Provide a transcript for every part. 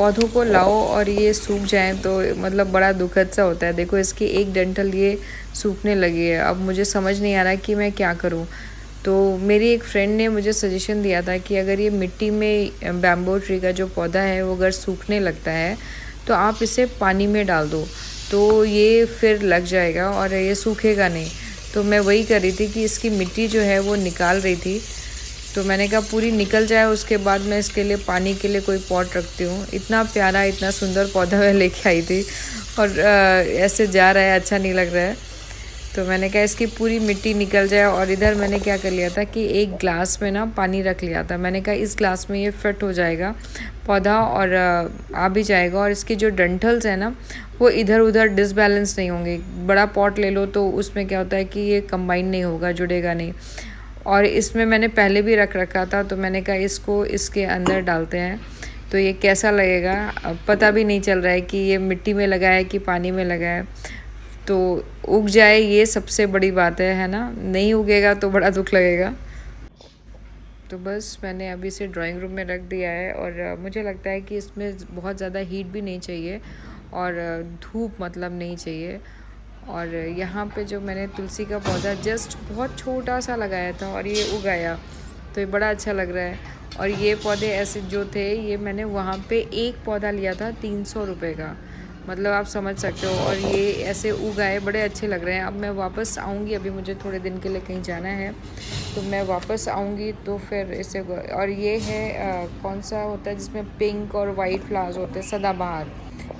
पौधों को लाओ और ये सूख जाएं तो मतलब बड़ा दुखद सा होता है। देखो इसकी एक डंठल ये सूखने लगी है। अब मुझे समझ नहीं आ रहा कि मैं क्या करूं। तो मेरी एक फ्रेंड ने मुझे सजेशन दिया था कि अगर ये मिट्टी में बैम्बो ट्री का जो पौधा है वो अगर सूखने लगता है तो आप इसे पानी में डाल दो, तो ये फिर लग जाएगा और ये सूखेगा नहीं। तो मैं वही कर रही थी कि इसकी मिट्टी जो है वो निकाल रही थी। तो मैंने कहा पूरी निकल जाए उसके बाद मैं इसके लिए पानी के लिए कोई पॉट रखती हूँ। इतना प्यारा इतना सुंदर पौधा मैं लेके आई थी और ऐसे जा रहा है, अच्छा नहीं लग रहा है। तो मैंने कहा इसकी पूरी मिट्टी निकल जाए। और इधर मैंने क्या कर लिया था कि एक ग्लास में ना पानी रख लिया था। मैंने कहा इस ग्लास में ये फिट हो जाएगा पौधा और आ भी जाएगा, और इसकी जो डंठल्स है ना वो इधर उधर डिसबैलेंस नहीं होंगे। बड़ा पॉट ले लो तो उसमें क्या होता है कि ये कंबाइन नहीं होगा, जुड़ेगा नहीं। और इसमें मैंने पहले भी रख रखा था, तो मैंने कहा इसको इसके अंदर डालते हैं तो ये कैसा लगेगा। अब पता भी नहीं चल रहा है कि ये मिट्टी में लगा है कि पानी में लगा है। तो उग जाए ये सबसे बड़ी बात है ना। नहीं उगेगा तो बड़ा दुख लगेगा। तो बस मैंने अभी इसे ड्राइंग रूम में रख दिया है। और मुझे लगता है कि इसमें बहुत ज़्यादा हीट भी नहीं चाहिए और धूप मतलब नहीं चाहिए। और यहाँ पे जो मैंने तुलसी का पौधा जस्ट बहुत छोटा सा लगाया था और ये उग आया, तो ये बड़ा अच्छा लग रहा है। और ये पौधे ऐसे जो थे ये मैंने वहाँ पे एक पौधा लिया था 300 रुपये का, मतलब आप समझ सकते हो। और ये ऐसे उग आए, बड़े अच्छे लग रहे हैं। अब मैं वापस आऊँगी, अभी मुझे थोड़े दिन के लिए कहीं जाना है, तो मैं वापस आऊँगी तो फिर इसे। और ये है कौन सा होता है जिसमें पिंक और वाइट फ्लावर्स होते हैं, सदाबहार,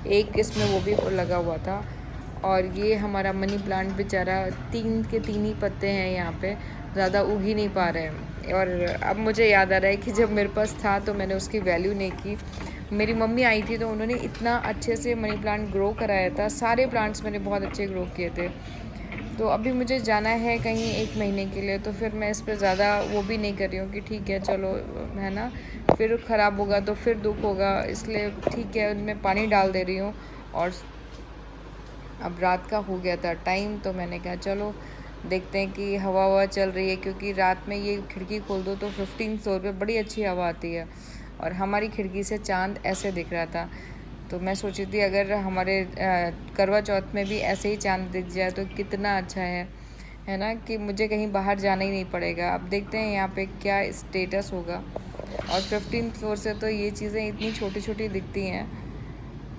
एक इसमें वो भी लगा हुआ था। और ये हमारा मनी प्लांट बेचारा 3 के 3 ही पत्ते हैं यहाँ पे, ज़्यादा उग ही नहीं पा रहे हैं। और अब मुझे याद आ रहा है कि जब मेरे पास था तो मैंने उसकी वैल्यू नहीं की। मेरी मम्मी आई थी तो उन्होंने इतना अच्छे से मनी प्लांट ग्रो कराया था, सारे प्लांट्स मैंने बहुत अच्छे ग्रो किए थे। तो अभी मुझे जाना है कहीं 1 महीने के लिए, तो फिर मैं इस पर ज़्यादा वो भी नहीं कर रही हूँ कि ठीक है चलो, है ना, फिर ख़राब होगा तो फिर दुख होगा, इसलिए ठीक है उनमें पानी डाल दे रही हूँ। और अब रात का हो गया था टाइम, तो मैंने कहा चलो देखते हैं कि हवा चल रही है, क्योंकि रात में ये खिड़की खोल दो तो 15 फ्लोर पे बड़ी अच्छी हवा आती है। और हमारी खिड़की से चांद ऐसे दिख रहा था, तो मैं सोची थी अगर हमारे करवा चौथ में भी ऐसे ही चांद दिख जाए तो कितना अच्छा है ना, कि मुझे कहीं बाहर जाना ही नहीं पड़ेगा। अब देखते हैं यहाँ पे क्या स्टेटस होगा। और 15 फ्लोर से तो ये चीज़ें इतनी छोटी छोटी दिखती हैं।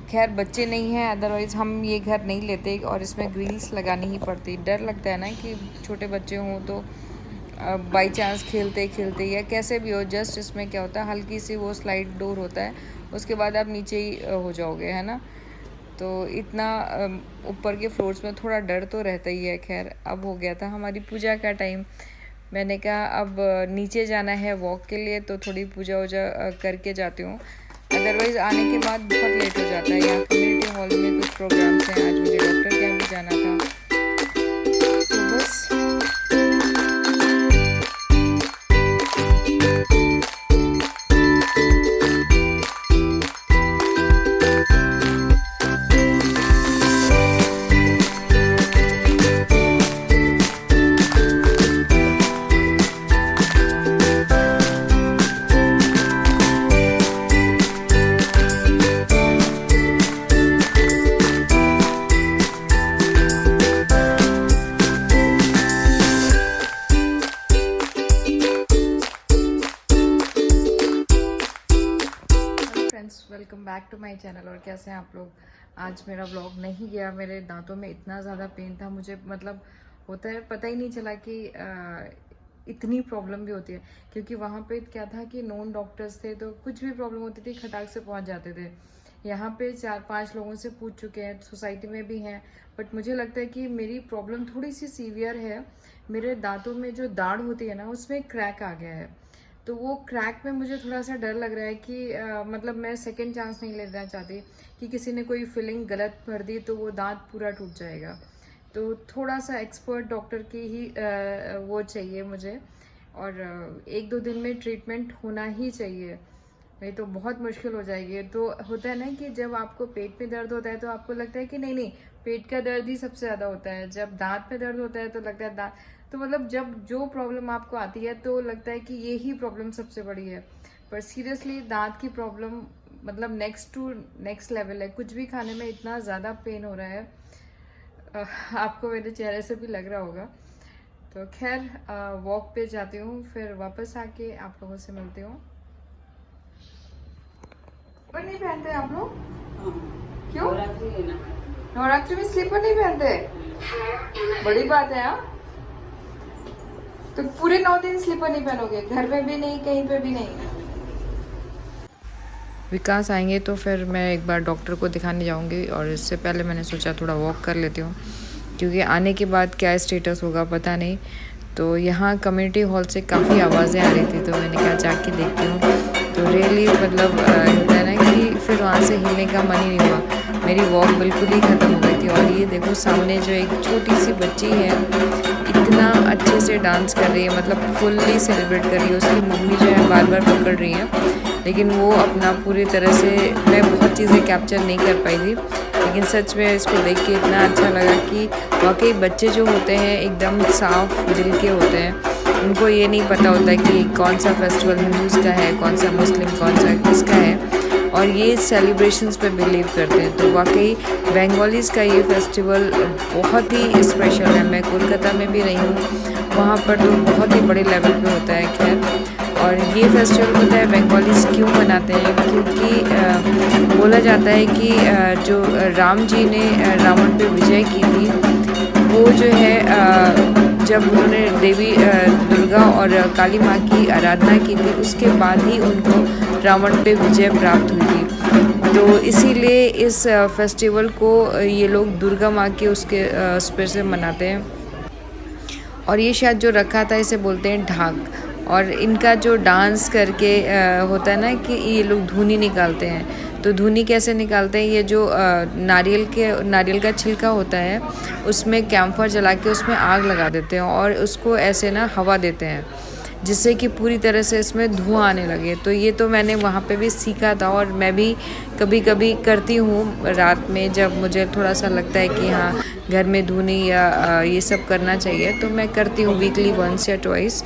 खैर बच्चे नहीं हैं, अदरवाइज़ हम ये घर नहीं लेते और इसमें ग्रिल्स लगानी ही पड़ती। डर लगता है ना कि छोटे बच्चे हों तो बाई चांस खेलते खेलते या कैसे भी हो, जस्ट इसमें क्या होता है हल्की सी वो स्लाइड डोर होता है, उसके बाद आप नीचे ही हो जाओगे, है ना। तो इतना ऊपर के फ्लोर्स में थोड़ा डर तो रहता ही है। खैर अब हो गया था हमारी पूजा का टाइम। मैंने कहा अब नीचे जाना है वॉक के लिए, तो थोड़ी पूजा वूजा करके जाती हूँ, अदरवाइज़ आने के बाद बहुत लेट हो जाता है। यहाँ कम्युनिटी हॉल में कुछ प्रोग्राम्स हैं, आज मुझे डॉक्टर के यहाँ भी जाना था, तो बस। Welcome back to my channel. और कैसे हैं आप लोग। आज मेरा व्लॉग नहीं गया, मेरे दांतों में इतना ज़्यादा पेन था, मुझे मतलब होता है पता ही नहीं चला कि इतनी प्रॉब्लम भी होती है। क्योंकि वहाँ पे क्या था कि नॉन डॉक्टर्स थे, तो कुछ भी प्रॉब्लम होती थी खटाक से पहुँच जाते थे। यहाँ पे 4-5 लोगों से पूछ चुके हैं, सोसाइटी में भी हैं, बट मुझे लगता है कि मेरी प्रॉब्लम थोड़ी सी सीवियर है। मेरे दांतों में जो दाढ़ होती है ना उसमें क्रैक आ गया है, तो वो क्रैक में मुझे थोड़ा सा डर लग रहा है कि मतलब मैं सेकंड चांस नहीं लेना चाहती कि किसी ने कोई फिलिंग गलत भर दी तो वो दांत पूरा टूट जाएगा। तो थोड़ा सा एक्सपर्ट डॉक्टर की ही वो चाहिए मुझे, और 1-2 दिन में ट्रीटमेंट होना ही चाहिए, नहीं तो बहुत मुश्किल हो जाएगी। तो होता है ना कि जब आपको पेट में दर्द होता है तो आपको लगता है कि नहीं नहीं पेट का दर्द ही सबसे ज़्यादा होता है, जब दांत में दर्द होता है तो लगता है दांत, तो मतलब जब जो प्रॉब्लम आपको आती है तो लगता है कि ये ही प्रॉब्लम सबसे बड़ी है। पर सीरियसली दांत की प्रॉब्लम मतलब नेक्स्ट लेवल है। कुछ भी खाने में इतना ज़्यादा पेन हो रहा है, आपको मेरे चेहरे से भी लग रहा होगा। तो खैर वॉक पे जाती हूँ, फिर वापस आके आप लोगों से मिलती हूँ। स्लीपर नहीं पहनते आप लोग? क्यों? नवरात्रि में स्लीपर नहीं पहनते? बड़ी बात है। हाँ, तो पूरे 9 दिन स्लीपर नहीं पहनोगे? घर में भी नहीं, कहीं पे भी नहीं? विकास आएंगे तो फिर मैं एक बार डॉक्टर को दिखाने जाऊंगी, और इससे पहले मैंने सोचा थोड़ा वॉक कर लेती हूँ, क्योंकि आने के बाद क्या स्टेटस होगा पता नहीं। तो यहाँ कम्युनिटी हॉल से काफ़ी आवाज़ें आ रही थी, तो मैंने कहा जाके देखती हूँ। तो रियली मतलब होता है ना कि फिर वहाँ से हिलने का मन ही नहीं हुआ। मेरी वॉक बिल्कुल ही ख़त्म हो गई थी। और ये देखो सामने जो एक छोटी सी बच्ची है, इतना अच्छे से डांस कर रही है, मतलब फुल्ली सेलिब्रेट कर रही है। उसकी मम्मी जो है बार बार पकड़ रही है, लेकिन वो अपना पूरी तरह से, मैं बहुत चीज़ें कैप्चर नहीं कर पाई थी, लेकिन सच में इसको देख के इतना अच्छा लगा कि वाकई बच्चे जो होते हैं एकदम साफ दिल के होते हैं। उनको ये नहीं पता होता कि कौन सा फेस्टिवल हिंदूज़ का है, कौन सा मुस्लिम, कौन सा किसका है, और ये सेलिब्रेशंस पे बिलीव करते हैं। तो वाकई बंगालीज़ का ये फेस्टिवल बहुत ही स्पेशल है। मैं कोलकाता में भी रही हूँ, वहाँ पर तो बहुत ही बड़े लेवल पे होता है। खैर, और ये फेस्टिवल होता है बंगालीज़ क्यों मनाते हैं, क्योंकि बोला जाता है कि जो राम जी ने रावण पे विजय की थी, वो जो है जब उन्होंने देवी दुर्गा और काली माँ की आराधना की थी, उसके बाद ही उनको रावण पे विजय प्राप्त हुई थी। तो इसीलिए इस फेस्टिवल को ये लोग दुर्गा माँ के उसके स्पेशल से मनाते हैं। और ये शायद जो रखा था इसे बोलते हैं ढाक। और इनका जो डांस करके होता है ना कि ये लोग धुनी निकालते हैं। तो धुनी कैसे निकालते हैं, ये जो नारियल का छिलका होता है, उसमें कैम्फर जला के उसमें आग लगा देते हैं, और उसको ऐसे ना हवा देते हैं, जिससे कि पूरी तरह से इसमें धुआं आने लगे। तो ये तो मैंने वहाँ पे भी सीखा था, और मैं भी कभी कभी करती हूँ रात में, जब मुझे थोड़ा सा लगता है कि हाँ घर में धुनी या ये सब करना चाहिए, तो मैं करती हूँ वीकली 1 या 2।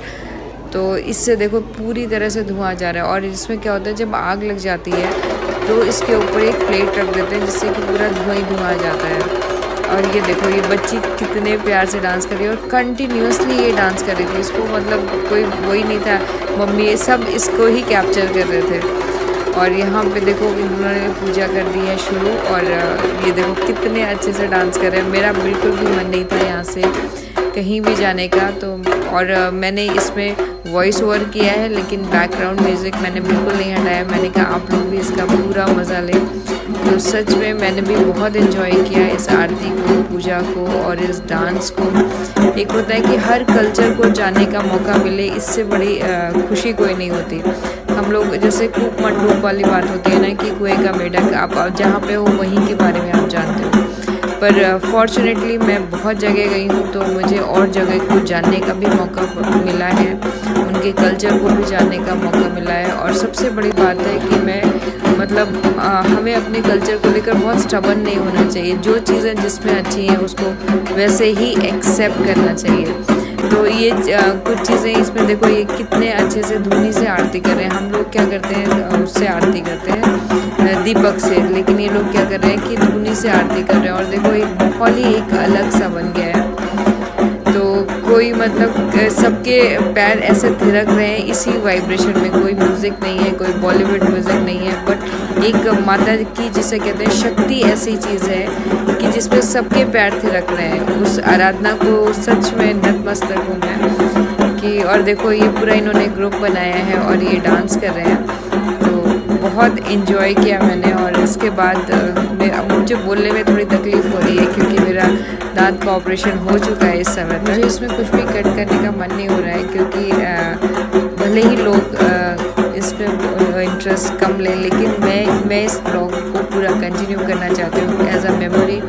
तो इससे देखो पूरी तरह से धुआं जा रहा है। और इसमें क्या होता है, जब आग लग जाती है तो इसके ऊपर एक प्लेट रख देते हैं, जिससे कि पूरा धुआं ही धुआं आ जाता है। और ये देखो ये बच्ची कितने प्यार से डांस कर रही है, और कंटिन्यूसली ये डांस कर रही थी। इसको मतलब कोई वही नहीं था, मम्मी ये सब इसको ही कैप्चर कर रहे थे। और यहाँ पे देखो इन्होंने पूजा कर दी है शुरू, और ये देखो कितने अच्छे से डांस कर रहे हैं। मेरा बिल्कुल भी मन नहीं था यहाँ से कहीं भी जाने का। तो और मैंने इसमें वॉइस ओवर किया है, लेकिन बैकग्राउंड म्यूज़िक मैंने बिल्कुल नहीं हटाया। मैंने कहा आप लोग भी इसका पूरा मज़ा लें। तो सच में मैंने भी बहुत इन्जॉय किया इस आरती को, पूजा को, और इस डांस को। एक होता है कि हर कल्चर को जानने का मौका मिले, इससे बड़ी खुशी कोई नहीं होती। हम लोग जैसे कूप मंडूप वाली बात होती है ना कि कुएं का मेढक, आप जहाँ पे हो वहीं के बारे में आप जानते हो। पर फॉर्चुनेटली मैं बहुत जगह गई हूँ, तो मुझे और जगह को जानने का भी मौका मिला है, उनके कल्चर को भी जानने का मौका मिला है। और सबसे बड़ी बात है कि मैं मतलब हमें अपने कल्चर को लेकर बहुत स्टबन नहीं होना चाहिए। जो चीज़ें जिसमें अच्छी हैं उसको वैसे ही एक्सेप्ट करना चाहिए। तो ये कुछ चीज़ें इसमें देखो, ये कितने अच्छे से धुनी से आरती कर रहे हैं। हम लोग क्या करते हैं, उससे आरती करते हैं दीपक से, लेकिन ये लोग क्या कर रहे हैं कि धुनी से आरती कर रहे हैं। और देखो एक माहौल ही एक अलग सा बन गया है। तो कोई मतलब सबके पैर ऐसे थिरक रहे हैं इसी वाइब्रेशन में। कोई म्यूज़िक नहीं है, कोई बॉलीवुड म्यूज़िक नहीं है, बट एक माता की जिसे कहते हैं शक्ति ऐसी चीज़ है कि जिसपे सबके पैर थिरक रहे हैं। उस आराधना को सच में नतमस्तक हूँ मैं कि। और देखो ये पूरा इन्होंने ग्रुप बनाया है और ये डांस कर रहे हैं, तो बहुत इन्जॉय किया मैंने। और इसके बाद मुझे बोलने में थोड़ी तकलीफ़ हो रही है, क्योंकि मेरा दांत का ऑपरेशन हो चुका है इस समय। मुझे इसमें कुछ भी कट करने का मन नहीं हो रहा है, क्योंकि भले ही लोग इसमें इंटरेस्ट कम लें, लेकिन मैं इस ब्लॉग को पूरा कंटिन्यू करना चाहती हूँ एज अ मेमोरी।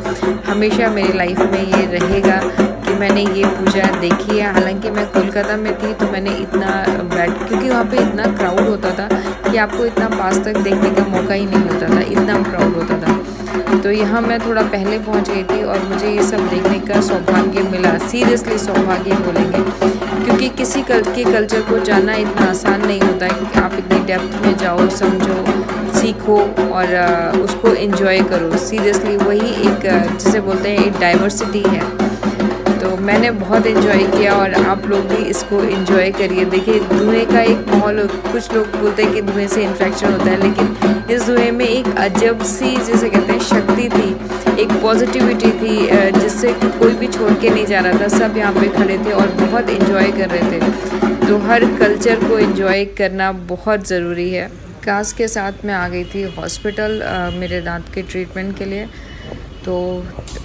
हमेशा मेरी लाइफ में ये रहेगा कि मैंने ये पूजा देखी है। हालांकि मैं कोलकाता में थी, तो मैंने इतना क्योंकि वहाँ पे इतना क्राउड होता था कि आपको इतना पास तक देखने का मौका ही नहीं मिलता था, इतना क्राउड होता था। तो यहाँ मैं थोड़ा पहले पहुँच गई थी और मुझे ये सब देखने का सौभाग्य मिला, सीरियसली सौभाग्य बोलेंगे, क्योंकि किसी के कल्चर को जानना इतना आसान नहीं होता है कि आप इतनी डेप्थ में जाओ, समझो, सीखो और उसको एंजॉय करो। सीरियसली वही एक जिसे बोलते हैं एक डाइवर्सिटी है। तो मैंने बहुत एंजॉय किया और आप लोग भी इसको एंजॉय करिए। देखिए धुएं का एक माहौल, कुछ लोग बोलते हैं कि धुएं से इन्फेक्शन होता है, लेकिन इस धुएं में एक अजब सी जिसे कहते हैं शक्ति थी, एक पॉजिटिविटी थी, जिससे कि कोई भी छोड़ के नहीं जा रहा था। सब यहाँ पे खड़े थे और बहुत एंजॉय कर रहे थे। तो हर कल्चर को एंजॉय करना बहुत ज़रूरी है। कास के साथ मैं आ गई थी हॉस्पिटल मेरे दांत के ट्रीटमेंट के लिए। तो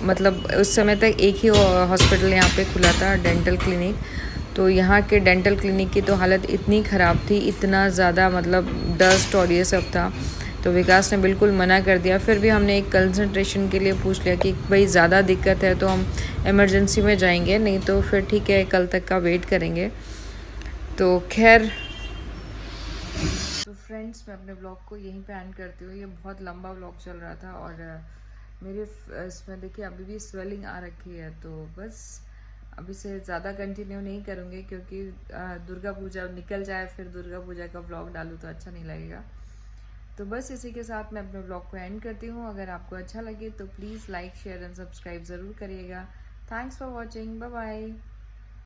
मतलब उस समय तक एक ही हॉस्पिटल यहाँ पे खुला था, डेंटल क्लिनिक। तो यहाँ के डेंटल क्लिनिक की तो हालत इतनी ख़राब थी, इतना ज़्यादा मतलब डस्ट और ये सब था। तो विकास ने बिल्कुल मना कर दिया। फिर भी हमने एक कंसल्टेशन के लिए पूछ लिया कि भाई ज़्यादा दिक्कत है तो हम इमरजेंसी में जाएंगे, नहीं तो फिर ठीक है कल तक का वेट करेंगे। तो खैर, तो फ्रेंड्स मैं अपने ब्लॉग को यहीं पे एंड करती हूँ। ये बहुत लंबा ब्लॉग चल रहा था और मेरे इसमें देखिए अभी भी स्वेलिंग आ रखी है। तो बस अभी से ज़्यादा कंटिन्यू नहीं करूँगी, क्योंकि दुर्गा पूजा निकल जाए फिर दुर्गा पूजा का ब्लॉग डालूँ तो अच्छा नहीं लगेगा। तो बस इसी के साथ मैं अपने ब्लॉग को एंड करती हूँ। अगर आपको अच्छा लगे तो please like, share and subscribe ज़रूर करिएगा। Thanks for watching, bye bye.